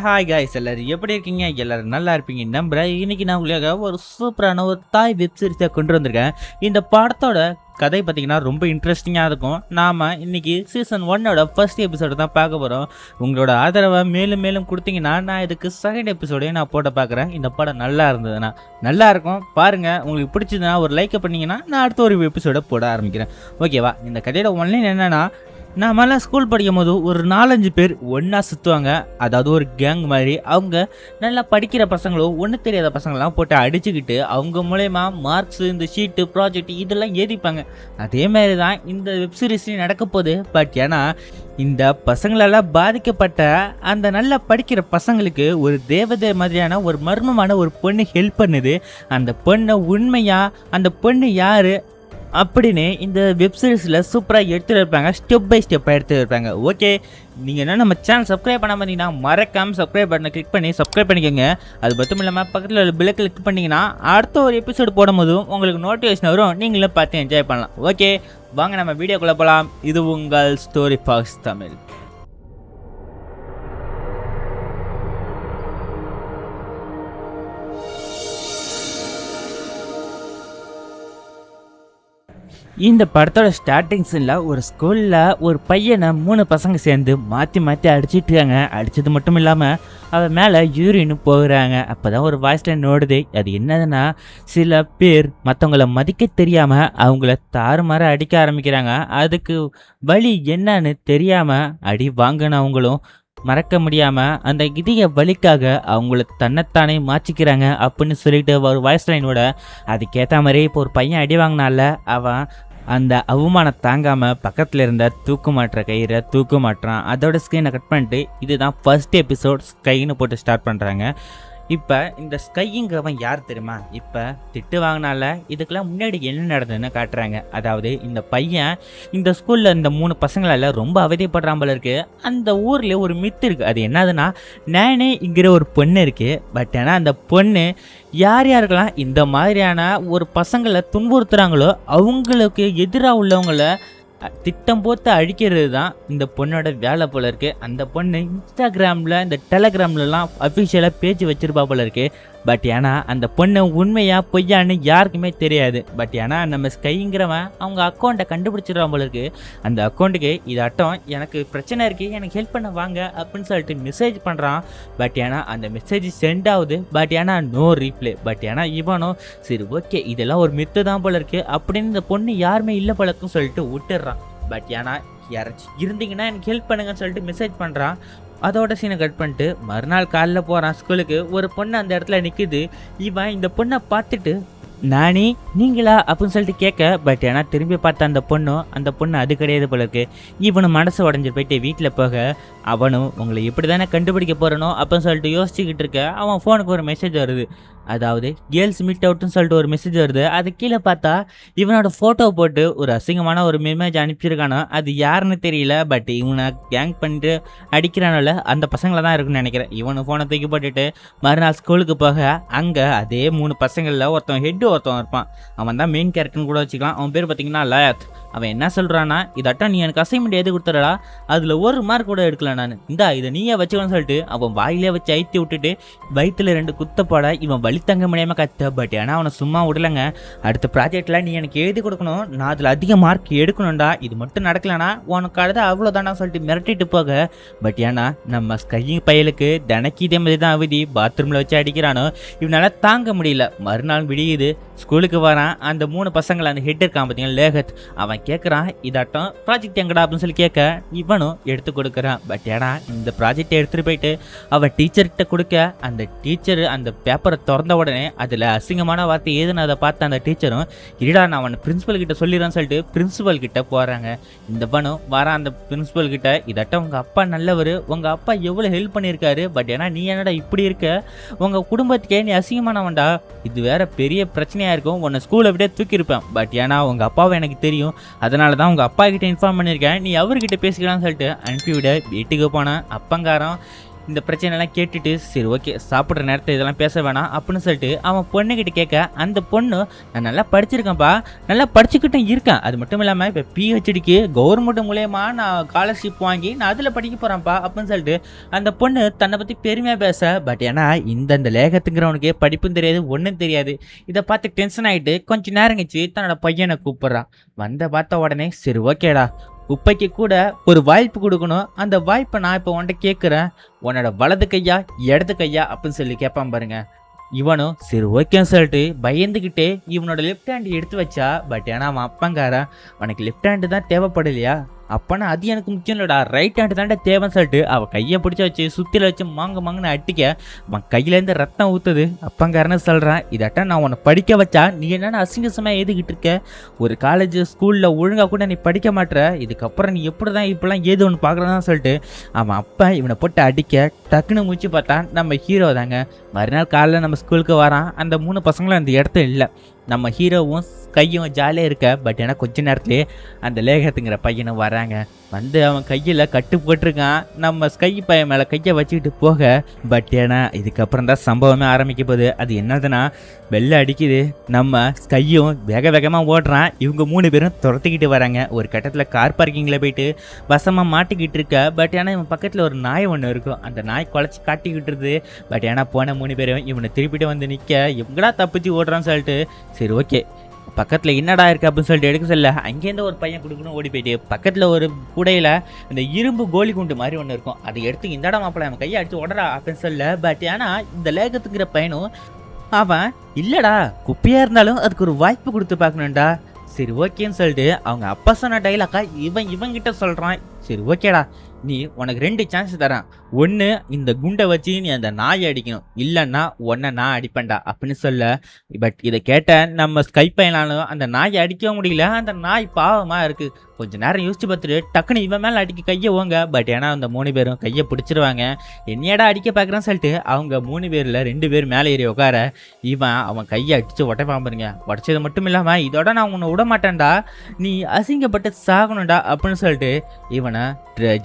Hi guys, எல்லாரும் எப்படி இருக்கீங்க? எல்லாரும் நல்லா இருப்பீங்க நம்புறேன். இன்னைக்கு நான் உங்களுக்காக ஒரு சூப்பரான ஒரு தாய் வெப் சீரிஸை கொண்டு வந்திருக்கேன். இந்த படத்தோட கதை பார்த்தீங்கன்னா ரொம்ப இன்ட்ரெஸ்டிங்காக இருக்கும். நாம் இன்னைக்கு சீசன் 1ஓட ஃபர்ஸ்ட் எபிசோடு தான் பார்க்க போகிறோம். உங்களோட ஆதரவை மேலும் மேலும் கொடுத்தீங்கன்னா நான் இதுக்கு செகண்ட் எபிசோடையும் நான் போட்டு பார்க்குறேன். இந்த படம் நல்லா இருந்ததுன்னா நல்லா இருக்கும் பாருங்கள். உங்களுக்கு பிடிச்சதுன்னா ஒரு லைக்கை பண்ணிங்கன்னா நான் அடுத்த ஒரு எபிசோடை போட ஆரம்பிக்கிறேன். ஓகேவா? இந்த கதையோட ஒன்லைன் என்னென்னா, நாமெல்லாம் ஸ்கூல் படிக்கும் போது ஒரு 4-5 பேர் ஒன்றா சுற்றுவாங்க. அதாவது ஒரு கேங் மாதிரி. அவங்க நல்லா படிக்கிற பசங்களும் ஒன்றும் தெரியாத பசங்களாம் போட்டு அடிச்சுக்கிட்டு அவங்க மூலயமா மார்க்ஸு, இந்த ஷீட்டு, ப்ராஜெக்ட் இதெல்லாம் ஏதிப்பாங்க. அதே மாதிரி தான் இந்த வெப்சீரிஸ்லையும் நடக்க போகுது. பட் ஏன்னா இந்த பசங்களால் பாதிக்கப்பட்ட அந்த நல்லா படிக்கிற பசங்களுக்கு ஒரு தேவதை மாதிரியான ஒரு மர்மமான ஒரு பொண்ணு ஹெல்ப் பண்ணுது. அந்த பொண்ணை உண்மையாக அந்த பொண்ணு யார் அப்படின்னு இந்த வெப்சீரிஸில் சூப்பராக எடுத்துகிட்டு இருப்பாங்க. ஸ்டெப் பை ஸ்டெப்பாக எடுத்துகிட்டு இருப்பாங்க. ஓகே, நீங்கள் என்ன நம்ம சேனல் சப்ஸ்கிரைப் பண்ணாமல் இருந்தீங்கன்னா மறக்காமல் சப்ஸ்கிரைப் பட்டனை கிளிக் பண்ணி சப்ஸ்கிரைப் பண்ணிக்கோங்க. அது மட்டும் இல்லாமல் பக்கத்தில் ஒரு பில்லை கிளிக் பண்ணிங்கன்னா அடுத்த ஒரு எபிசோடு போடும்போதும் உங்களுக்கு நோட்டிஃபிகேஷன் வரும். நீங்களும் பார்த்து என்ஜாய் பண்ணலாம். ஓகே, வாங்க நம்ம வீடியோக்குள்ளே போகலாம். இது உங்கள் ஸ்டோரி பாக்ஸ் தமிழ். இந்த படத்தோட ஸ்டார்டிங் சீனில் ஒரு ஸ்கூலில் ஒரு பையனை 3 பசங்க சேர்ந்து மாற்றி மாற்றி அடிச்சிட்ருக்காங்க. அடித்தது மட்டும் இல்லாமல் அவன் மேலே யூரின்னு போகிறாங்க. அப்போ தான் ஒரு வாய்ஸ் லைன் ஓடுது. அது என்னதுன்னா, சில பேர் மற்றவங்கள மதிக்க தெரியாமல் அவங்கள தாறுமாற அடிக்க ஆரம்பிக்கிறாங்க. அதுக்கு வழி என்னன்னு தெரியாமல் அடி வாங்கினவங்களும் மறக்க முடியாமல் அந்த இதய வலிக்காக அவங்கள தன்னைத்தானே மாற்றிக்கிறாங்க அப்படின்னு சொல்லிட்டு ஒரு வாய்ஸ் லைனோட அதுக்கேற்ற மாதிரி இப்போ ஒரு பையன் அடி வாங்கினால அவன் அந்த அவமானம் தாங்காமல் பக்கத்தில் இருந்த தூக்கு மாட்டுற கயிறை தூக்கு மாட்டுறான். அதோட ஸ்க்ரீனை கட் பண்ணிட்டு இதுதான் ஃபர்ஸ்ட் எபிசோட் ஸ்கைன்னு போட்டு ஸ்டார்ட் பண்ணுறாங்க. இப்போ இந்த ஸ்கைங்கிறவன் யார் தெரியுமா? இப்போ திட்டு வாங்கினால இதுக்கெல்லாம் முன்னாடி என்ன நடந்ததுன்னு காட்டுறாங்க. அதாவது இந்த பையன் இந்த ஸ்கூலில் இந்த 3 பசங்களால் ரொம்ப அவதிப்படுறான் போல இருக்குது. அந்த ஊரில் ஒரு மித்து இருக்குது. அது என்னதுன்னா, நானே இங்கிற ஒரு பொண்ணு இருக்குது. பட் ஆனால் அந்த பொண்ணு யார் யாருக்கெல்லாம் இந்த மாதிரியான ஒரு பசங்களை துன்புறுத்துகிறாங்களோ அவங்களுக்கு எதிராக உள்ளவங்கள திட்டம் போட்டு அழிக்கிறது தான் இந்த பொண்ணோட வேலை போல இருக்கு. அந்த பொண்ணு இன்ஸ்டாகிராமில் இந்த டெலகிராம்லலாம் அஃபிஷியலாக பேஜ் வச்சிருப்பா போல இருக்கு. பட் ஏன்னா அந்த பொண்ணு உண்மையா பொய்யான்னு யாருக்குமே தெரியாது. பட் ஏன்னா நம்ம ஸ்கைங்கிறவன் அவங்க அக்கௌண்ட்டை கண்டுபிடிச்சிடுறான் போல இருக்கு. அந்த அக்கௌண்ட்டுக்கு இதாட்டம் எனக்கு பிரச்சனை இருக்குது, எனக்கு ஹெல்ப் பண்ண வாங்க அப்படின்னு சொல்லிட்டு மெசேஜ் பண்ணுறான். பட் ஏன்னா அந்த மெசேஜ் சென்ட் ஆகுது. பட் ஏன்னா நோ ரீப்ளே. பட் ஏன்னா இவனும் சரி ஓகே இதெல்லாம் ஒரு மித்து தான் போல இருக்கு அப்படின்னு இந்த பொண்ணு யாருமே இல்லை போலக்கும் சொல்லிட்டு விட்டுடுறான். பட் ஏன்னா யாராச்சும் இருந்தீங்கன்னா எனக்கு ஹெல்ப் பண்ணுங்கன்னு சொல்லிட்டு மெசேஜ் பண்ணுறான். அதோட சீனை கட் பண்ணிட்டு மறுநாள் காலைல போகிறான் ஸ்கூலுக்கு. ஒரு பொண்ணு அந்த இடத்துல நிற்குது. இவன் இந்த பொண்ணை பார்த்துட்டு நானே நீங்களா அப்படின்னு சொல்லிட்டு கேட்க, பட் ஏன்னா திரும்பி பார்த்த அந்த பொண்ணு அது கிடையாது போல இருக்கு. இவனும் மனசு உடஞ்சி போயிட்டு வீட்டில் போக அவனும் உங்களை எப்படி தானே கண்டுபிடிக்க போகிறனோ அப்படின்னு சொல்லிட்டு யோசிச்சுக்கிட்டு இருக்க அவன் ஃபோனுக்கு ஒரு மெசேஜ் வருது. அதாவது கேர்ள்ஸ் மீட் அவுட்னு சொல்லிட்டு ஒரு மெசேஜ் வருது. அது கீழே பார்த்தா இவனோட ஃபோட்டோ போட்டு ஒரு அசிங்கமான ஒரு மெசேஜ் அனுப்பிச்சிருக்கானோ. அது யாருன்னு தெரியல. பட் இவனை கேங் பண்ணிட்டு அடிக்கிறானோல அந்த பசங்களை தான் இருக்குன்னு நினைக்கிறேன். இவனு ஃபோனை தூக்கி போட்டுட்டு மறுநாள் ஸ்கூலுக்கு போக அங்கே அதே 3 பசங்களில் ஒருத்தன் ஒருத்தன் இருப்பான். அவன் தான் மெயின் கேரக்டர்னு கூட வச்சுக்கலாம். அவன் பேர் பார்த்தீங்கன்னா லயாத். அவன் என்ன சொல்கிறான்னா, இதாட்டம் நீ எனக்கு அசைன்மெண்ட் எது கொடுத்துறடா, அதில் 1 மார்க் கூட எடுக்கல நான், இந்தா இதை நீயே வச்சுக்கணும்னு சொல்லிட்டு அவன் வாயிலே வச்சு ஐத்தி விட்டுட்டு வயிற்றுல 2 குத்த போட இவன் வலி தங்க முடியாமல் கத்த. பட் ஏன்னா அவனை சும்மா விடலைங்க. அடுத்த ப்ராஜெக்டில் நீ எனக்கு எழுதி கொடுக்கணும், நான் அதில் அதிக மார்க் எடுக்கணும்டா, இது மட்டும் நடக்கலனா உனக்கு அடுத்த அவ்வளோதானா சொல்லிட்டு மிரட்டிட்டு போக. பட் ஏன்னா நம்ம ஸ்கையிங் பயலுக்கு தினைக்கு இதே மாதிரி தான் அவதி பாத்ரூமில் வச்சு அடிக்கிறானோ. இவனால் தாங்க முடியல. மறுநாள் விடியுது, ஸ்கூலுக்கு வரான். அந்த 3 பசங்களை அந்த ஹெட் இருக்கான் பார்த்தீங்கன்னா லேகத். அவன் கேட்குறான் இதாட்டம் ப்ராஜெக்ட் எங்கடா அப்படின்னு சொல்லி கேட்க இவனும் எடுத்து கொடுக்குறான். பட் ஏன்னா இந்த ப்ராஜெக்டை எடுத்துகிட்டு போயிட்டு அவன் டீச்சர்கிட்ட கொடுக்க அந்த டீச்சர் அந்த பேப்பரை திறந்த உடனே அதில் அசிங்கமான வார்த்தை ஏதுன்னு அதை பார்த்து அந்த டீச்சரும் இருடா நான் அவனை பிரின்ஸிபல் கிட்ட சொல்லிடுறான்னு சொல்லிட்டு பிரின்ஸிபல் கிட்ட போகிறாங்க. இந்த பணம் வரான் அந்த பிரின்ஸிபல் கிட்ட, இதாட்டம் உங்கள் அப்பா நல்லவர், உங்கள் அப்பா எவ்வளோ ஹெல்ப் பண்ணியிருக்காரு, பட் ஏன்னா நீ என்னடா இப்படி இருக்க, உங்கள் குடும்பத்துக்கே நீ அசிங்கமானவன்டா, இது வேற பெரிய பிரச்சனையாக இருக்கும், உன்னை ஸ்கூலை விட தூக்கியிருப்பேன். பட் ஏன்னா உங்கள் அப்பாவை எனக்கு தெரியும், அதனால தான் உங்கள் அப்பா கிட்ட இன்ஃபார்ம் பண்ணியிருக்கேன், நீ அவர்கிட்ட பேசிக்கலாம்னு சொல்லிட்டு அனுப்பிவிட வீட்டுக்கு போனேன். அப்பங்காரம் இந்த பிரச்சனைலாம் கேட்டுட்டு சரி ஓகே சாப்பிட்ற நேரத்தை இதெல்லாம் பேச வேணாம் அப்படின்னு சொல்லிட்டு அவன் பொண்ணுக்கிட்ட கேட்க அந்த பொண்ணு நான் நல்லா படிச்சிருக்கேன்ப்பா, நல்லா படிச்சுக்கிட்டும் இருக்கேன், அது மட்டும் இல்லாமல் இப்போ பிஹெச்டிக்கு கவர்மெண்ட் மூலயமா நான் ஸ்காலர்ஷிப் வாங்கி நான் அதில் படிக்க போகிறேன்ப்பா அப்படின்னு சொல்லிட்டு அந்த பொண்ணு தன்னை பற்றி பெருமையாக பேச. பட் ஏன்னா இந்த லேகத்துங்கிறவனுக்கு படிப்பும் தெரியாது ஒன்றும் தெரியாது. இதை பார்த்து டென்ஷன் ஆகிட்டு கொஞ்சம் நேரம் கழிச்சு தன்னோட பையனை கூப்பிட்றான். பார்த்த உடனே சரி ஓகேடா, குப்பைக்கு கூட ஒரு வாய்ப்பு கொடுக்கணும், அந்த வாய்ப்பை நான் இப்போ உன்கிட்ட கேட்குறேன், உன்னோட வலது கையா இடது கையா அப்படின்னு சொல்லி கேட்பான் பாருங்க. இவனும் சரி ஓகேன்னு சொல்லிட்டு பயந்துக்கிட்டே இவனோட லெஃப்ட் ஹேண்ட் எடுத்து வச்சா. பட் ஏன்னா அவன் அப்பங்காரன் உனக்கு லெஃப்ட் ஹேண்டு தான் தேவைப்படலையா, அப்போனா அது எனக்கு முக்கியம் இல்லைடா, ரைட் ஹேண்டு தாண்டா தேவைன்னு சொல்லிட்டு அவள் கையை பிடிச்சி வச்சு சுற்றில வச்சு மாங்கன்னு அட்டிக்க அவன் கையிலேருந்து ரத்தம் ஊற்றுது. அப்பங்காரன்னு சொல்கிறான், இதாட்டா நான் உன்னை படிக்க வச்சா நீ என்னென்ன அசிங்கசமாக எழுதிக்கிட்டு இருக்க, ஒரு காலேஜ் ஸ்கூலில் ஒழுங்காக கூட நீ படிக்க மாட்டுற, இதுக்கப்புறம் நீ எப்படி தான் இப்படிலாம் ஏது ஒன்று பார்க்குறதான் சொல்லிட்டு அவன் அப்பா இவனை போட்டு அடிக்க டக்குன்னு முடிச்சு பார்த்தா நம்ம ஹீரோ தாங்க. மறுநாள் காலையில் நம்ம ஸ்கூலுக்கு வரான். அந்த 3 பசங்களும் அந்த இடத்துல இல்லை. நம்ம ஹீரோவும் கையும் ஜாலியாக இருக்க. பட் ஏன்னா கொஞ்ச நேரத்துலேயே அந்த லேகத்துங்கிற பையனும் வராங்க. அவன் கையில் கட்டு போட்டிருக்கான். நம்ம ஸ்கை பையன் மேலே கையை வச்சுக்கிட்டு போக. பட் ஏன்னா இதுக்கப்புறம் தான் சம்பவமே ஆரம்பிக்க போகுது. அது என்னதுன்னா வெள்ளை அடிக்குது. நம்ம ஸ்கையும் வேக வேகமாக ஓடுறான். இவங்க 3 பேரும் துரத்திக்கிட்டு வராங்க. ஒரு கட்டத்தில் கார் பார்க்கிங்கில் போயிட்டு வசமாக மாட்டிக்கிட்டு இருக்க. பட் ஏன்னா இவன் பக்கத்தில் ஒரு நாய் ஒன்று இருக்கும். அந்த நாய் குலைச்சி காட்டிக்கிட்டுருது. பட் ஏன்னா போன 3 பேரும் இவனை திருப்பிட்டு வந்து நிற்க இவங்கடா தப்பிச்சு ஓடுறான்னு சொல்லிட்டு சரி ஓகே பக்கத்தில் என்னடா இருக்குது அப்படின்னு சொல்லிட்டு எடுக்க சொல்ல அங்கேருந்து ஒரு பையன் கொடுக்கணும் ஓடி போயிட்டு பக்கத்தில் ஒரு கூடையில் இந்த இரும்பு கோலி குண்டு மாதிரி ஒன்று இருக்கும். அதை எடுத்து இந்தடா மாப்பிள்ள அவன் கையை அடிச்சு ஓடறா அப்படின்னு சொல்ல. பட் ஏன்னா இந்த லேகத்துங்கிற பையனும் அவன் இல்லைடா குப்பையாக இருந்தாலும் அதுக்கு ஒரு வாய்ப்பு கொடுத்து பார்க்கணும்டா. சரி ஓகேன்னு சொல்லிட்டு அவங்க அப்பா சொன்ன டைலாக்கா இவங்கிட்ட சொல்கிறான். சரி ஓகேடா உனக்கு 2 சான்ஸ் தரேன், ஒன்று இந்த குண்டை வச்சு நீ அந்த நாயை அடிக்கணும், இல்லைன்னா உன்னை நான் அடிப்பேன்டா அப்படின்னு சொல்ல. பட் இதை கேட்ட நம்ம ஸ்கை பையனாலும் அந்த நாயை அடிக்கவும் முடியல. அந்த நாய் பாவமாக இருக்குது. கொஞ்சம் நேரம் யோசிச்சு பார்த்துட்டு டக்குன்னு இவன் மேலே அடிக்க கையை ஓங்க. பட் ஏன்னா அந்த 3 பேரும் கையை பிடிச்சிருவாங்க. என்னையடா அடிக்க பார்க்குறான்னு சொல்லிட்டு அவங்க 3 பேரில் 2 பேர் மேலே ஏறி உட்கார அவன் கையை அடித்து உடைப்பான் பாருங்க. உடைச்சது மட்டும் இல்லாமல் இதோட நான் உன்னை விட மாட்டேன்டா, நீ அசிங்கப்பட்டு சாகணும்டா அப்படின்னு சொல்லிட்டு இவனை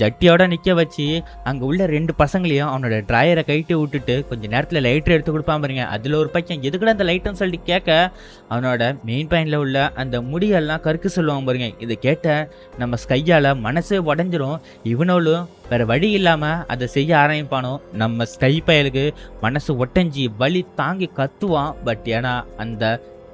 ஜட்டியோட நிற்க வச்சு அங்கே உள்ள 2 பசங்களையும் அவனோட ட்ராயரை கைட்டு விட்டுட்டு கொஞ்சம் நேரத்தில் லைட்டர் எடுத்து கொடுப்பான் பாருங்க. அதில் ஒரு பையன் எதுக்கூட அந்த லைட்டுன்னு சொல்லிட்டு கேட்க அவனோட மெயின் பாயிண்டில் உள்ள அந்த முடியெல்லாம் கருக்கு சொல்லுவான் பாருங்க. இதை கேட்ட நம்ம ஸ்கையால் மனசே உடஞ்சிரும். இவனோலும் வேறு வழி இல்லாமல் அதை செய்ய ஆரம்பிப்பானோ. நம்ம ஸ்கை பயலுக்கு மனசு ஒட்டஞ்சி வலி தாங்கி கத்துவான். பட் ஏன்னா அந்த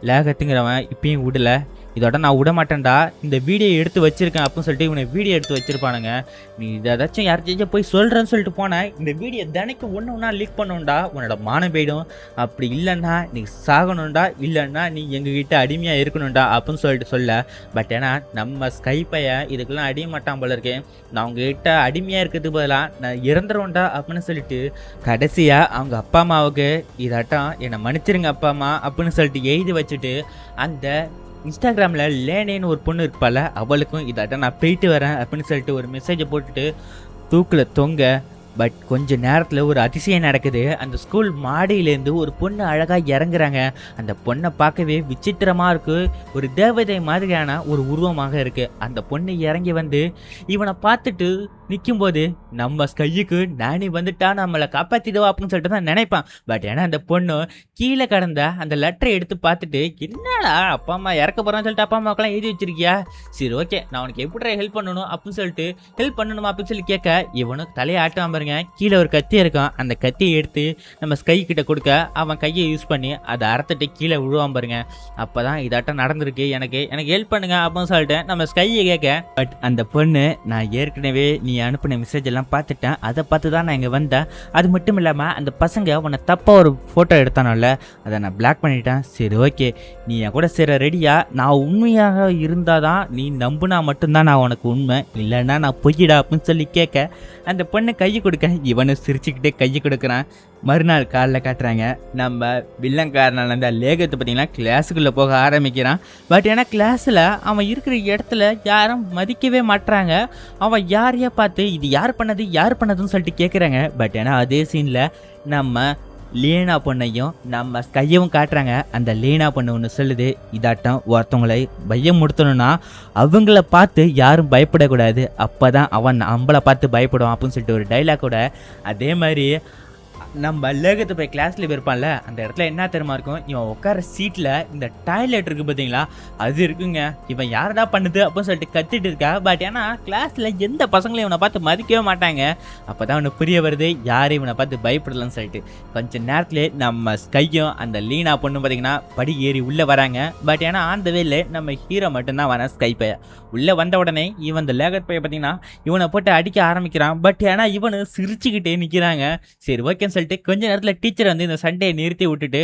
லேகத்துங்கிறவன் இப்பயும் விடலை. இதோட நான் விட மாட்டேன்டா, இந்த வீடியோ எடுத்து வச்சிருக்கேன் அப்படின்னு சொல்லிட்டு இவனை வீடியோ எடுத்து வச்சிருப்பானுங்க. நீ இதை ஏதாச்சும் யார்கிட்ட போய் சொல்கிறேன்னு சொல்லிட்டு போனேன், இந்த வீடியோ தினைக்கும் ஒன்று லீக் பண்ணணும்டா, உன்னோட மானம் போயிடும், அப்படி இல்லைன்னா நீ சாகணும்டா, இல்லைன்னா நீ எங்ககிட்ட அடிமையாக இருக்கணும்டா அப்படின்னு சொல்லிட்டு சொல்ல. பட் ஏன்னா நம்ம ஸ்கை பையன் இதுக்கெல்லாம் அடிய மாட்டான் போல இருக்கேன், நான் அவங்ககிட்ட அடிமையாக இருக்கிறதுக்கு பதிலாக நான் இறந்துருவேன்டா அப்படின்னு சொல்லிட்டு கடைசியாக அவங்க அப்பா அம்மாவுக்கு இதாட்டம் என்னை மன்னிச்சிருங்க அப்பா அம்மா அப்படின்னு சொல்லிட்டு எழுதி வச்சுட்டு அந்த இன்ஸ்டாகிராமில் லேனேன்னு ஒரு பொண்ணு இருப்பாள், அவளுக்கும் இதாட்ட நான் போயிட்டு வரேன் அப்படின்னு சொல்லிட்டு ஒரு மெசேஜை போட்டுட்டு தூக்கில் தொங்க. பட் கொஞ்சம் நேரத்தில் ஒரு அதிசயம் நடக்குது. அந்த ஸ்கூல் மாடியிலேருந்து ஒரு பொண்ணு அழகாக இறங்குறாங்க. அந்த பொண்ணை பார்க்கவே விசித்திரமாக இருக்குது, ஒரு தேவதை மாதிரியான ஒரு உருவமாக இருக்குது. அந்த பொண்ணு இறங்கி வந்து இவனை பார்த்துட்டு நிற்கும்போது நம்ம ஸ்கையுக்கு நானி வந்துட்டா நம்மளை காப்பாற்றிடுவா அப்படின்னு சொல்லிட்டு தான் நினைப்பான். பட் ஏன்னா அந்த பொண்ணு கீழே கடந்த அந்த லெட்டரை எடுத்து பார்த்துட்டு என்னடா அப்பா அம்மா இறக்க போகிறான்னு சொல்லிட்டு அப்பா அம்மாக்கெல்லாம் எழுதி வச்சிருக்கியா, சரி ஓகே நான் உனக்கு எப்படி ஹெல்ப் பண்ணணும் அப்படின்னு சொல்லிட்டு ஹெல்ப் பண்ணணுமா அப்படின்னு சொல்லி கேட்க இவனுக்கு தலையை ஆட்டம் பாருங்க. கீழே ஒரு கத்தி இருக்கும், அந்த கத்தியை எடுத்து நம்ம ஸ்கை கிட்ட கொடுக்க அவன் கையை யூஸ் பண்ணி அதை அறுத்துட்டு கீழே விழுவான் பாருங்க. அப்போ தான் இதாட்டம் நடந்திருக்கு, எனக்கு ஹெல்ப் பண்ணுங்க அப்படின்னு சொல்லிட்டு நம்ம ஸ்கையை கேட்க. பட் அந்த பொண்ணு நான் ஏற்கனவே நீ அனுப்பின மெசேஜ் எல்லாம் பார்த்துட்டேன், அதை பார்த்து தான் நான் இங்கே வந்தேன், அது மட்டும் இல்லாமல் அந்த பசங்க உன்னை தப்பாக ஒரு ஃபோட்டோ எடுத்தானோல்ல அதை நான் பிளாக் பண்ணிட்டேன், சரி ஓகே நீ என் கூட சேர ரெடியா, நான் உண்மையாக இருந்தால் தான் நீ நம்புனா மட்டும்தான் நான் உனக்கு உண்மை, இல்லைன்னா நான் பொய்யிடா அப்படின்னு சொல்லி கேட்க அந்த பொண்ணு கையை கொடுக்க இவனு சிரிச்சுக்கிட்டே கையை கொடுக்குறான். மறுநாள் காலில் காட்டுறாங்க நம்ம வில்லங்காரனால அந்த லேகத்தை பார்த்தீங்கன்னா கிளாஸுக்குள்ளே போக ஆரம்பிக்கிறான். பட் ஏன்னா கிளாஸில் அவன் இருக்கிற இடத்துல யாரும் மதிக்கவே மாட்டுறாங்க. அவன் யாரையா பார்த்து இது யார் பண்ணதுன்னு சொல்லிட்டு கேட்குறாங்க. பட் ஏன்னா அதே சீனில் நம்ம லீனா பொண்ணையும் நம்ம ஸ்கையவும் காட்டுறாங்க. அந்த லீனா பொண்ணு ஒன்று சொல்லுது, இதாட்டம் ஒருத்தவங்களை பயமுடுத்தணும்னா அவங்கள பார்த்து யாரும் பயப்படக்கூடாது, அப்போ தான் அவன் நம்மளை பார்த்து பயப்படுவான் அப்படின்னு சொல்லிட்டு ஒரு டைலாக் கூட. அதே மாதிரி நம்ம லேகத்து போய் கிளாஸில் இருப்பான்ல, அந்த இடத்துல என்ன தெரியுமா இருக்கும், இவன் உட்கார சீட்டில் இந்த டாய்லெட் இருக்குது பார்த்தீங்களா, அது இருக்குங்க. இவன் யாரடா பண்ணுது அப்படின்னு சொல்லிட்டு கத்திட்டு இருக்கா. பட் ஏன்னா கிளாஸில் எந்த பசங்களையும் இவனை பார்த்து மதிக்கவே மாட்டாங்க. அப்போ தான் அவனுக்கு புரிய வருது யாரும் இவனை பார்த்து பயப்படலன்னு சொல்லிட்டு. கொஞ்சம் நேரத்தில் நம்ம ஸ்கையும் அந்த லீனா பொண்ணு பார்த்தீங்கன்னா படி ஏறி உள்ளே வராங்க. பட் ஏன்னா அந்த வேலை நம்ம ஹீரோ மட்டும்தான் வரான். ஸ்கை பைய உள்ளே வந்த உடனே இவன் இந்த லேகத் பைய பார்த்தீங்கன்னா இவனை போட்டு அடிக்க ஆரம்பிக்கிறான். பட் ஏன்னா இவனு சிரிச்சுக்கிட்டே நிற்கிறாங்க. சரி ஓகேன்னு சொல்லிட்டு கொஞ்ச நேரத்தில் டீச்சர் வந்து இந்த சண்டையை நிறுத்தி விட்டுட்டு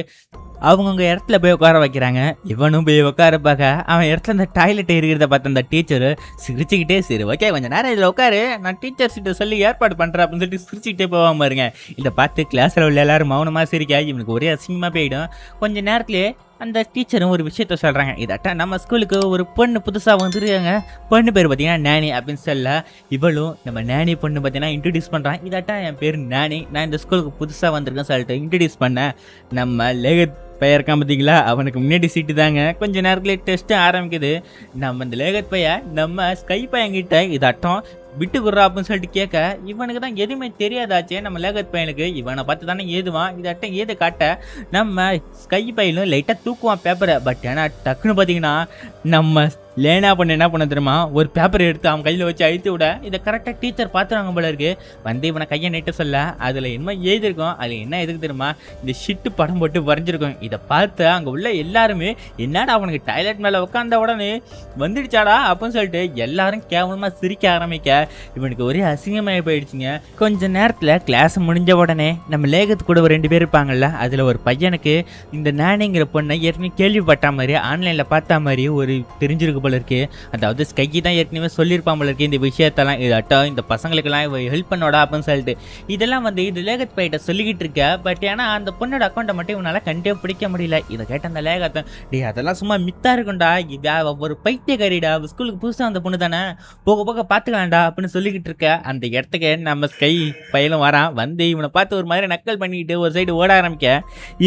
அவங்கவுங்க இடத்துல போய் உட்கார வைக்கிறாங்க. இவனும் போய் உட்கார பார்க்க அவன் இடத்துல இந்த டாய்லெட் இருக்கிறத பார்த்து அந்த டீச்சரு சிரிச்சுக்கிட்டே, சரி ஓகே கொஞ்சம் நேரம் இதில் உட்காரு, நான் டீச்சர்ஸ் கிட்ட சொல்லி ஏற்பாடு பண்ணுறேன் அப்படின்னு சொல்லிட்டு சிரிச்சுக்கிட்டே போவாம பாருங்க. இதை பார்த்து கிளாஸில் உள்ள எல்லாரும் மௌனமாக சிரிக்க இவனுக்கு ஒரே அசிங்கமாக போயிடும். கொஞ்சம் நேரத்துலேயே அந்த டீச்சரும் ஒரு விஷயத்த சொல்கிறாங்க, இதாட்டா நம்ம ஸ்கூலுக்கு ஒரு பொண்ணு புதுசாக வந்துருக்காங்க, பொண்ணு பேர் பார்த்தீங்கன்னா நேனி அப்படின்னு சொல்ல. இவளும் நம்ம நேனி பொண்ணு பார்த்தீங்கன்னா இன்ட்ரடியூஸ் பண்ணுறான், இதாட்டா என் பேர் நேனி, நான் இந்த ஸ்கூலுக்கு புதுசாக வந்திருக்கேன்னு சொல்லிட்டு இன்ட்ரடியூஸ் பண்ணேன். நம்ம லேகத் பையன் இருக்கான் பார்த்தீங்களா, அவனுக்கு முன்னாடி சீட்டு தாங்க. கொஞ்சம் நேரத்தில் டெஸ்ட்டு ஆரம்பிக்குது. நம்ம இந்த லேகத் பையன் நம்ம ஸ்கை பையன்கிட்ட இதாட்டம் விட்டு குடுறா அப்படின்னு சொல்லிட்டு கேட்க, இவனுக்கு தான் எதுவுமே தெரியாதாச்சே நம்ம லேகத் பையனுக்கு, இவனை பார்த்து தானே ஏதுவான், இதாட்டம் ஏது காட்ட நம்ம ஸ்கை பையனும் லைட்டாக தூக்குவான் பேப்பரை. பட் ஏன்னா டக்குன்னு பார்த்தீங்கன்னா நம்ம லேனா பண்ண என்ன பண்ண தெரியுமா, ஒரு பேப்பரை எடுத்து அவன் கையில் வச்சு அழுத்தி விட இதை கரெக்டாக டீச்சர் பார்த்துறாங்க போல இருக்கு. வந்து இவனை கையை நீட்ட சொல்ல அதில் என்ன எழுதிருக்கும், அதில் என்ன எதுக்கு தெரியுமா, இந்த ஷிட்டு படம் போட்டு வரைஞ்சிருக்கும். இதை பார்த்து அங்கே உள்ள எல்லாருமே என்னடா அவனுக்கு டாய்லெட் மேலே உட்காந்த உடனே வந்துடுச்சாடா அப்படின்னு சொல்லிட்டு எல்லாரும் கேவலமாக சிரிக்க ஆரம்பிக்க இவனுக்கு ஒரே அசிங்கமாகி போயிடுச்சுங்க. கொஞ்ச நேரத்தில் கிளாஸ் முடிஞ்ச உடனே நம்ம லேகத்து கூட ஒரு 2 பேர் இருப்பாங்கல்ல, அதில் ஒரு பையனுக்கு இந்த நானிங்கிற பொண்ணை ஏற்கனவே கேள்விப்பட்ட மாதிரி ஆன்லைனில் பார்த்தா மாதிரி ஒரு தெரிஞ்சிருக்கு போல இருக்கு. அதாவது ஸ்கைக்கு தான் ஏற்கனவே சொல்லியிருப்பான் போல இருக்கு இந்த விஷயத்தெல்லாம், இதாட்டம் இந்த பசங்களுக்கெல்லாம் ஹெல்ப் பண்ணோடா அப்படின்னு சொல்லிட்டு. இதெல்லாம் வந்து இது லேகத் பையிட்ட சொல்லிக்கிட்டு இருக்க. பட் ஏன்னா அந்த பொண்ணோட அக்கௌண்ட்டை மட்டும் இவனால கண்டே பிடிக்க முடியல. இதை கேட்ட அந்த லேகத்தை, டே அதெல்லாம் சும்மா மித்தா இருக்கும்டா, ஒரு பைத்தியக்காரிடா, ஸ்கூலுக்கு புதுசாக அந்த பொண்ணு தானே, போக போக பார்த்துக்கலாம்டா அப்படின்னு சொல்லிக்கிட்டு இருக்க. அந்த இடத்துக்கு நம்ம ஸ்கை பையனும் வரான். வந்து இவனை பார்த்து ஒரு மாதிரி நக்கல் பண்ணிக்கிட்டு ஒரு சைடு ஓட ஆரம்பிக்க,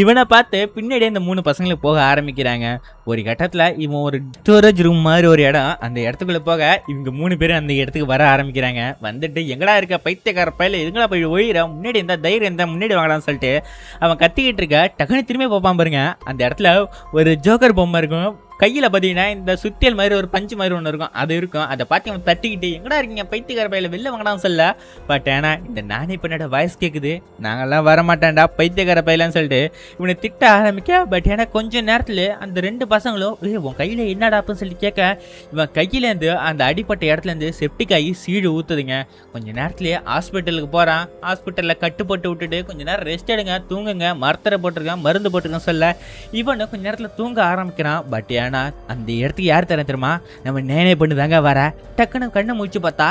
இவனை பார்த்து பின்னாடியே இந்த 3 பசங்களும் போக ஆரம்பிக்கிறாங்க. ஒரு கட்டத்தில் இவன் ஒரு ஸ்டோரேஜ் ரூம் மாதிரி ஒரு இடம், அந்த இடத்துக்குள்ளே போக இவங்க 3 பேரும் அந்த இடத்துக்கு வர ஆரம்பிக்கிறாங்க. வந்துட்டு எங்கடா இருக்க பைத்தியக்கார பையில, எங்கடா போய் ஒழிகிற, முன்னாடி இருந்தால் தைரியம் இருந்தால் முன்னாடி வாங்கலாம்னு சொல்லிட்டு அவன் கத்திக்கிட்டு இருக்க. டக்குன்னு திரும்பி பார்ப்பான் பாருங்க, அந்த இடத்துல ஒரு ஜோக்கர் பொம்மை இருக்கும். கையில் பார்த்தீங்கன்னா இந்த சுத்தியல் மாதிரி ஒரு பஞ்சு மாதிரி ஒன்று இருக்கும், அது இருக்கும். அதை பார்த்து அவன் தட்டிக்கிட்டு எங்கடா இருக்கீங்க பைத்தியக்கார பையில, வெளில வாங்கடான்னு சொல்ல. பட் ஏன்னா இந்த நானே பண்ணோட வாய்ஸ் கேட்குது, நாங்கள்லாம் வரமாட்டேன்டா பைத்தியக்கார பையிலான்னு சொல்லிட்டு இவனை திட்ட ஆரம்பிக்க. பட் ஏன்னா கொஞ்சம் நேரத்தில் அந்த 2 பசங்களும் உன் கையில் என்னடா அப்படின்னு சொல்லி கேட்க, இவன் கையிலேருந்து அந்த அடிப்பட்ட இடத்துலேருந்து செப்டிக் ஆகி சீடு ஊற்றுதுங்க. கொஞ்சம் நேரத்துலேயே ஹாஸ்பிட்டலுக்கு போகிறான். ஹாஸ்பிட்டலில் கட்டு போட்டு விட்டுட்டு கொஞ்சம் நேரம் ரெஸ்ட் எடுங்க, தூங்குங்க, மரத்தரை போட்டிருக்கேன், மருந்து போட்டிருக்கேன்னு சொல்ல இவனு கொஞ்சம் நேரத்தில் தூங்க ஆரம்பிக்கிறான். பட் ஏன்னா அந்த இடத்துக்கு யார் தர தெரியுமா, நம்ம நேனே பண்ணு தாங்க வர. டக்குன்னு கண்ணை முடிச்சு பார்த்தா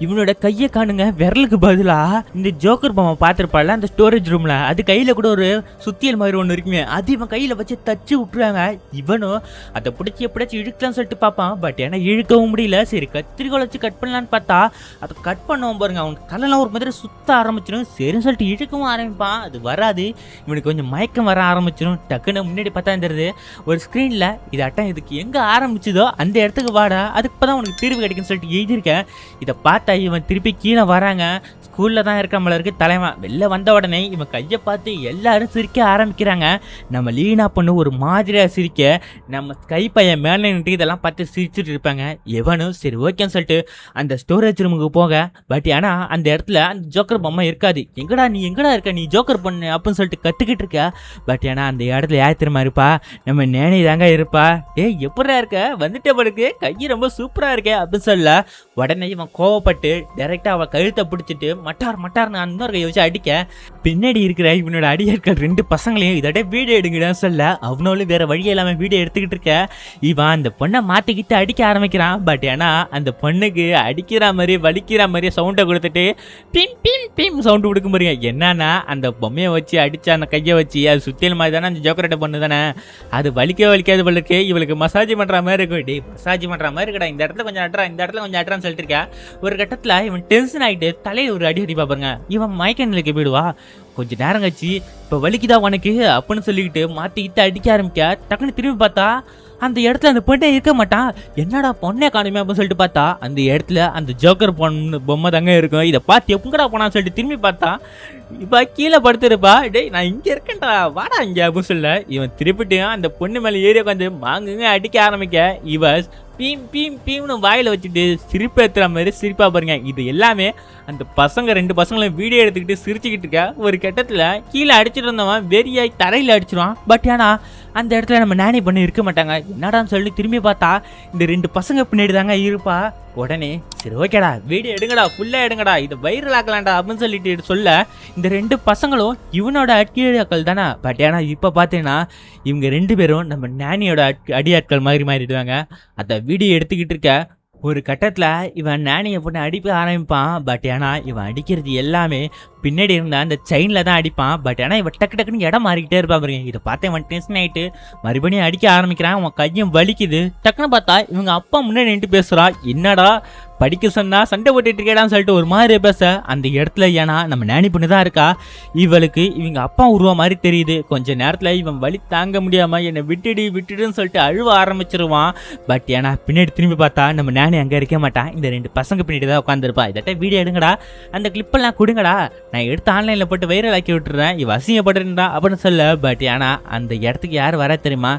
இவனோட கையை காணுங்க, விரலுக்கு பதிலா இந்த ஜோக்கர் பொம்மை பார்த்துருப்பாள் அந்த ஸ்டோரேஜ் ரூம்ல, அது கையில கூட ஒரு சுத்தியல் மாதிரி ஒன்று இருக்குமே, அது இவன் கையில வச்சு தச்சு விட்டுறாங்க. இவனும் அதை பிடிச்சி எப்படியாச்சும் இழுக்கலாம்னு சொல்லிட்டு பார்ப்பான். பட் ஏன்னா இழுக்கவும் முடியல. சரி கத்திரிக்கோள் வச்சு கட் பண்ணலான்னு பார்த்தா அதை கட் பண்ணுவோம் பாருங்க, அவனுக்கு தலைலாம் ஒரு மாதிரி சுத்த ஆரம்பிச்சிடும். சரின்னு சொல்லிட்டு இழுக்கவும் ஆரம்பிப்பான், அது வராது. இவனுக்கு கொஞ்சம் மயக்கம் வர ஆரம்பிச்சிடும். டக்குன்னு முன்னாடி பார்த்தா தெரியுது ஒரு ஸ்க்ரீனில், இது அட்டம் இதுக்கு எங்கே ஆரம்பிச்சதோ அந்த இடத்துக்கு வாடா, அதுக்கு இப்போ தான் உனக்கு தீர்வு கிடைக்குன்னு சொல்லிட்டு எழுதியிருக்கேன். இதை பார்த்தா இவன் திருப்பி கீழே வராங்க. ஸ்கூலில் தான் இருக்காமல இருக்கு தலைவன். வெளில வந்த உடனே இவன் கையை பார்த்து எல்லாரும் சிரிக்க ஆரம்பிக்கிறாங்க. நம்ம லீனா பொண்ணு ஒரு மாதிரியாக சிரிக்க, நம்ம ஸ்கை பையன் மேலே நின்று இதெல்லாம் பார்த்து சிரிச்சுட்டு இருப்பாங்க. எவனும் சரி ஓகேன்னு சொல்லிட்டு அந்த ஸ்டோரேஜ் ரூமுக்கு போக. பட் ஆனால் அந்த இடத்துல அந்த ஜோக்கர் பொம்மை இருக்காது. எங்கடா நீ எங்கடா இருக்க, நீ ஜோக்கர் பொண்ணு அப்படின்னு சொல்லிட்டு கற்றுக்கிட்டு இருக்க. பட் ஏன்னா அந்த இடத்துல யார் தெரியுமா இருப்பா, நம்ம நேனி தாங்க இருப்பா. எப்படா இருக்க, வந்துட்டே படுக்கு, கை ரொம்ப சூப்பராக இருக்கே அப்படின்னு சொல்ல உடனே இவன் கோவப்பட்டு டைரெக்டாக அவள் கழுத்தை பிடிச்சிட்டு மட்டார் மட்டார்னு இன்னொரு கையை வச்சு அடிக்க, பின்னாடி இருக்கிற இவனோட அடியாட்கள் 2 பசங்களையும் இதோட வீடியோ எடுங்கடான்னு சொல்ல அவனோட வேற வழி இல்லாமல் வீடியோ எடுத்துக்கிட்டு இருக்க. இவன் அந்த பொண்ணை மாட்டிக்கிட்டு அடிக்க ஆரம்பிக்கிறான். பட் ஏன்னா அந்த பொண்ணுக்கு அடிக்கிற மாதிரி வலிக்கிற மாதிரி சவுண்டை கொடுத்துட்டு பிம் பிம் பிம் சவுண்டு கொடுக்க பாருங்க. என்னன்னா அந்த பொம்மையை வச்சு அடிச்சா அந்த கையை வச்சு அது சுத்தியல் மாதிரி தானே, அந்த ஜோக்கரட்டை பொண்ணு தானே, அது வலிக்காது போல இருக்கு. இவளுக்கு மசாஜ் பண்ணுற மாதிரி இருக்கும். டே மசாஜ் பண்ணுற மாதிரி இருக்கடா, இந்த இடத்துல கொஞ்சம் அட்றா, இந்த இடத்துல கொஞ்சம் அட்றான்னு சொல்லிட்டு இருக்கா. ஒரு கட்டத்தில் இவன் டென்ஷன் ஆகிட்டு தலையில் ஒரு அடி அடி பாப்பாருங்க. இவன் மயக்க நிலைக்கு போயிடுவா. கொஞ்ச நேரம் கழிச்சு இப்போ வலிக்குதா உனக்கு அப்படின்னு சொல்லிக்கிட்டு மாற்றிக்கிட்டு அடிக்க ஆரம்பிக்க. டக்குன்னு திரும்பி பார்த்தா அந்த இடத்துல அந்த பொண்ணே இருக்க மாட்டான். என்னடா பொண்ணே காணுமே அப்படின்னு சொல்லிட்டு பார்த்தா அந்த இடத்துல அந்த ஜோக்கர் பொம்மை தாங்க இருக்கும். இதை பார்த்து எப்பங்கடா போனான்னு சொல்லிட்டு திரும்பி பார்த்தா இப்போ கீழே படுத்துருப்பா. டேய் நான் இங்கே இருக்கேன்டா வாடா இங்கே அப்படின்னு சொல்ல இவன் திருப்பிட்டு அந்த பொண்ணு மேலே ஏறி உட்காந்து மாங்குங்க அடிக்க ஆரம்பிக்க. இவ பீம் பீம் பீம்னு வாயில் வச்சுட்டு சிரிப்பு ஏற்றுற மாதிரி சிரிப்பா பாருங்க. இது எல்லாமே அந்த பசங்க 2 பசங்களும் வீடியோ எடுத்துக்கிட்டு சிரிச்சுக்கிட்டு இருக்க. ஒரு கட்டத்தில் கீழே அடிச்சுட்டு இருந்தவன் வெறியாய் தரையில் அடிச்சிருவான். பட் ஆனால் அந்த இடத்துல நம்ம நானி பண்ணி இருக்க மாட்டாங்க. என்னடான்னு சொல்லி திரும்பி பார்த்தா இந்த 2 பசங்க பின்னாடி தாங்க இருப்பா. உடனே சரி ஓகேடா வீடியோ எடுங்கடா ஃபுல்லாக எடுங்கடா இதை வைரல் ஆக்கலாம்டா அப்படின்னு சொல்லிட்டு சொல்ல இந்த 2 பசங்களும் இவனோட அடியாட்கள் தானே. பட் ஏன்னா இப்போ பார்த்தீங்கன்னா இவங்க 2 பேரும் நம்ம நானியோட அடியாட்கள் மாதிரி மாறிடுவாங்க. அந்த வீடியோ எடுத்துக்கிட்டு இருக்க ஒரு கட்டத்தில் இவன் நானியை போட்டு அடிக்க ஆரம்பிப்பான். பட் ஏன்னா இவன் அடிக்கிறது எல்லாமே பின்னாடி இருந்த அந்த செயினில் தான் அடிப்பான். பட் ஆனால் இவன் டக்கு டக்குன்னு இடம் மாறிக்கிட்டே இருப்பான் பாருங்க. இதை பார்த்து இவன் டென்ஷன் ஆகிட்டு மறுபடியும் அடிக்க ஆரம்பிக்கிறான். அவன் கையும் வலிக்குது. டக்குன்னு பார்த்தா இவங்க அப்பா முன்னாடி நின்று பேசுகிறான். என்னடா படிக்க சொன்னா சண்டை போட்டுட்டு இருக்கேடான்னு சொல்லிட்டு ஒரு மாதிரி பேச அந்த இடத்துல ஏன்னா நம்ம நானி பொண்ணு தான் இருக்கா. இவளுக்கு இவங்க அப்பா உருவா மாதிரி தெரியுது. கொஞ்ச நேரத்தில் இவன் வலி தாங்க முடியாமல் என்னை விட்டுடுன்னு சொல்லிட்டு அழுவ ஆரம்பிச்சிருவான். பட் ஏன்னா பின்னாடி திரும்பி பார்த்தா நம்ம நானி அங்கே இருக்க மாட்டான். இந்த 2 பசங்க பின்னாடி தான் உட்காந்துருப்பா. இதட்ட வீடியோ எடுங்கடா அந்த கிளிப்பெல்லாம் கொடுங்கடா நான் எடுத்து ஆன்லைனில் போட்டு வைரல் ஆக்கி விட்டுறேன் இவன் அசிங்கப்பட்டுருந்தா அப்படின்னு சொல்ல. பட் ஆனால் அந்த இடத்துக்கு யார் வர தெரியுமா?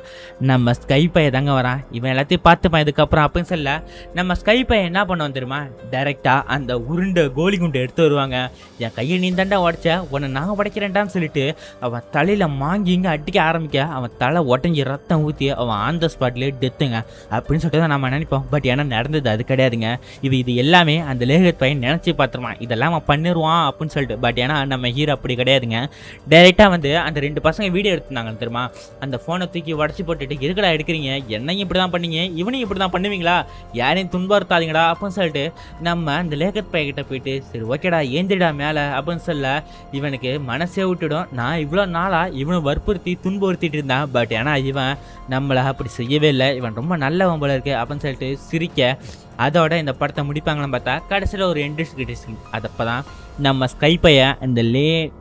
நம்ம ஸ்கை பையன் தாங்க வரான். இவன் எல்லாத்தையும் பார்த்துப்பான் இதுக்கப்புறம் அப்படின்னு சொல்ல நம்ம ஸ்கை பையன் என்ன பண்ணுவான் தெரியுமா? டைரக்டா அந்த உருண்டை கோலி குண்டு எடுத்து வருவாங்க. என் கையை நீ தாண்டா உடைச்ச உன்னை நான் உடைக்கிறேன்டான்னு சொல்லிட்டு அவன் தலையில மாங்கிங்க அடிக்க ஆரம்பிக்க அவன் தலை உடஞ்சி ரத்தம் ஊற்றி அவன் ஆன் த ஸ்பாட்லேயே டெத்துங்க அப்படின்னு சொல்லிட்டு தான் நம்ம நினைப்போம். பட் ஏன்னா நடந்தது அது கிடையாதுங்க. இது எல்லாமே அந்த லேகத் பையன் நினச்சி பார்த்துருவான். இதெல்லாம் அவன் பண்ணிடுவான் அப்படின்னு சொல்லிட்டு. பட் ஏன்னா நம்ம ஹீரோ அப்படி கிடையாதுங்க. டைரெக்டாக வந்து அந்த 2 பசங்க வீடியோ எடுத்துருந்தாங்க தெரியுமா? அந்த ஃபோனை தூக்கி உடச்சி போட்டுட்டு இருக்கடா எடுக்கிறீங்க என்னையும் இப்படி தான் பண்ணீங்க இவனையும் இப்படி தான் பண்ணுவீங்களா யாரையும் துன்புறுத்தாதீங்கடா அப்படின்னு சொல்லிட்டு நம்ம அந்த லேகத் பையன்கிட்ட போயிட்டு சரி ஓகேடா ஏந்திடா மேலே அப்படின்னு சொல்ல இவனுக்கு மனசே விட்டுடும். நான் இவ்வளோ நாளாக இவனை வற்புறுத்தி துன்புறுத்திட்டு இருந்தான். பட் ஏன்னா இவன் நம்மளை அப்படி செய்யவே இல்லை. இவன் ரொம்ப நல்லவன் போல இருக்கு அப்படின்னு சொல்லிட்டு சிரிக்க அதோட இந்த படத்தை முடிப்பாங்கன்னு பார்த்தா கடைசியில் ஒரு எண்டிஸ்கிரிட்டிங். அதப்போ தான் நம்ம ஸ்கை பையன் இந்த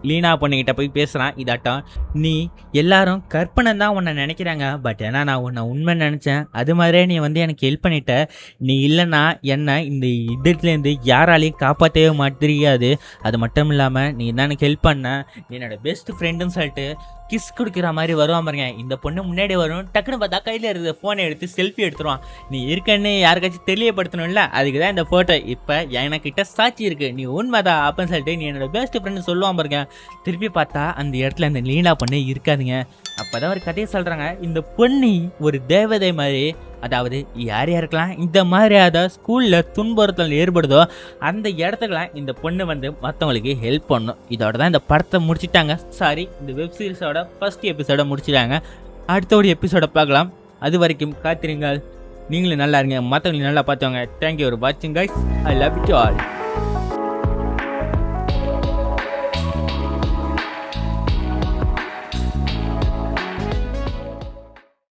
லீனா பொண்ணுக்கிட்ட போய் பேசுகிறான். இதாட்டம் நீ எல்லாரும் கற்பனை தான் உன்னை நினைக்கிறாங்க. பட் ஏன்னா நான் உன்னை உண்மை நினச்சேன். அது மாதிரியே நீ வந்து எனக்கு ஹெல்ப் பண்ணிட்ட. நீ இல்லைன்னா என்னை இந்த இதுலேருந்து யாராலையும் காப்பாற்றவே மாட்டேறியாது. அது மட்டும் இல்லாமல் நீ தான் எனக்கு ஹெல்ப் பண்ண என்னோட பெஸ்ட் ஃப்ரெண்டுன்னு சொல்லிட்டு கிஸ் கொடுக்குற மாதிரி வருவான் பாருங்க. இந்த பொண்ணு முன்னாடி வரும். டக்குன்னு பார்த்தா கையில் இருக்கிற ஃபோனை எடுத்து செல்ஃபி எடுத்துருவான். நீ இருக்கன்னு யாருக்காச்சும் தெரியப்படுத்தணும்ல அதுக்கு தான் இந்த ஃபோட்டோ. இப்போ எனக்கிட்ட சாட்சி இருக்குது நீ உண்மைதான் அப்படின்னு சொல்லிட்டு நீ என்னோட பெஸ்ட் ஃப்ரெண்டு சொல்லுவான் பாருங்க. திருப்பி பார்த்தா அந்த இடத்துல அந்த லீலா பொண்ணு இருக்காதுங்க. அப்போ தான் ஒரு கதையை சொல்கிறாங்க. இந்த பொண்ணு ஒரு தேவதை மாதிரி. அதாவது யார் யாருக்கெல்லாம் இந்த மாதிரியாத ஸ்கூலில் துன்புறுத்தல் ஏற்படுதோ அந்த இடத்துக்கெல்லாம் இந்த பொண்ணு வந்து மற்றவங்களுக்கு ஹெல்ப் பண்ணும். இதோட தான் இந்த படத்தை முடிச்சிட்டாங்க. சாரி இந்த வெப் சீரிஸோட ஃபர்ஸ்ட் எபிசோட முடிச்சிட்டாங்க. அடுத்த ஒரு எபிசோட பார்க்கலாம். அது வரைக்கும் காத்திருங்கள். நீங்களும் நல்லா இருங்க மற்றவங்களும் நல்லா பார்த்துவாங்க. தேங்க்யூ ஃபார் வாட்சிங் guys. I love you all.